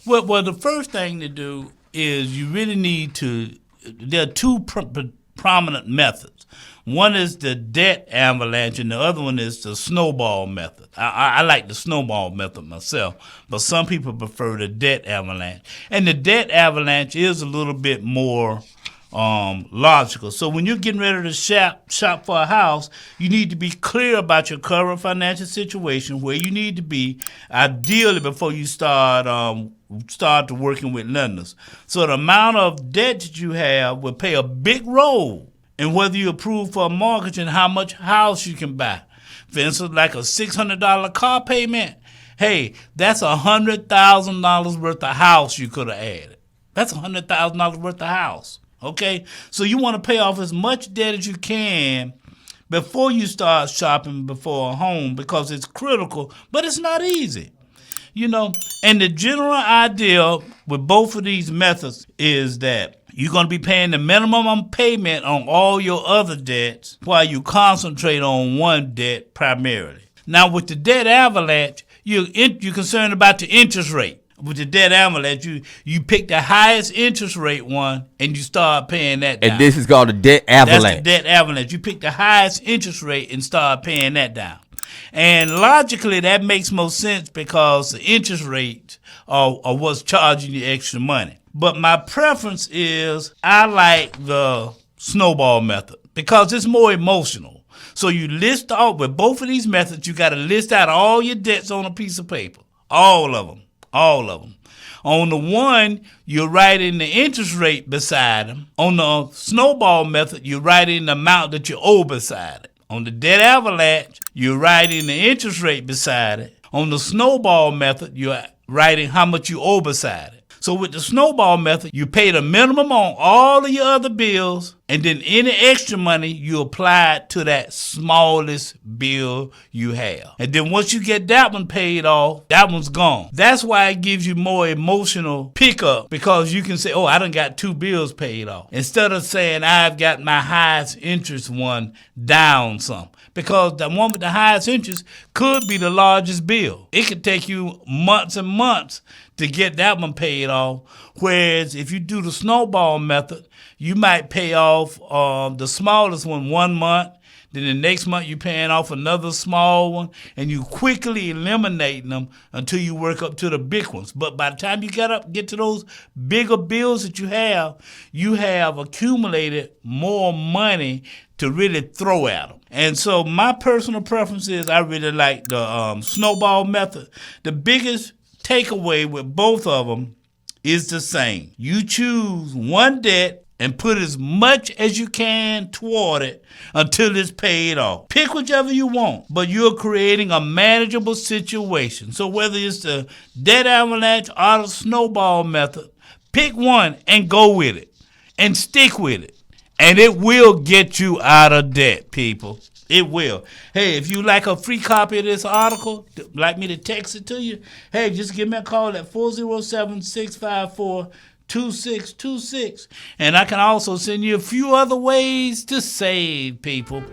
Well, the first thing to do is you really need to. There are two prominent methods. One is the debt avalanche, and the other one is the snowball method. I like the snowball method myself, but some people prefer the debt avalanche. And the debt avalanche is a little bit more logical. So when you're getting ready to shop for a house, you need to be clear about your current financial situation, where you need to be, ideally before you start to working with lenders. So the amount of debt that you have will play a big role in whether you approve for a mortgage and how much house you can buy. For instance, like a $600 car payment, hey, that's $100,000 worth of house you could have added. That's $100,000 worth of house. Okay? So you want to pay off as much debt as you can before you start shopping before a home, because it's critical, but it's not easy. And the general idea with both of these methods is that you're going to be paying the minimum payment on all your other debts while you concentrate on one debt primarily. Now, with the debt avalanche, you're concerned about the interest rate. With the debt avalanche, you pick the highest interest rate one and you start paying that down. And this is called the debt avalanche. That's the debt avalanche. You pick the highest interest rate and start paying that down. And logically, that makes most sense because the interest rate are what's charging you extra money. But my preference is I like the snowball method because it's more emotional. So you list out, with both of these methods, you got to list out all your debts on a piece of paper. All of them. On the one, you're writing the interest rate beside them. On the snowball method, you're writing the amount that you owe beside it. On the debt avalanche, you're writing the interest rate beside it. On the snowball method, you're writing how much you owe beside it. So with the snowball method, you pay the minimum on all of your other bills, and then any extra money, you apply it to that smallest bill you have. And then once you get that one paid off, that one's gone. That's why it gives you more emotional pickup, because you can say, oh, I done got 2 bills paid off, instead of saying I've got my highest interest one down some. Because the one with the highest interest could be the largest bill. It could take you months and months to get that one paid off. Whereas if you do the snowball method, you might pay off the smallest one month, then the next month you're paying off another small one, and you quickly eliminating them until you work up to the big ones. But by the time you get to those bigger bills that you have accumulated more money to really throw at them. And so my personal preference is I really like the snowball method. The biggest takeaway with both of them is the same. You choose one debt and put as much as you can toward it until it's paid off. Pick whichever you want, but you're creating a manageable situation. So whether it's the debt avalanche or the snowball method, pick one and go with it and stick with it. And it will get you out of debt, people. It will. Hey, if you like a free copy of this article, like me to text it to you, hey, just give me a call at 407-654-2626. And I can also send you a few other ways to save, people.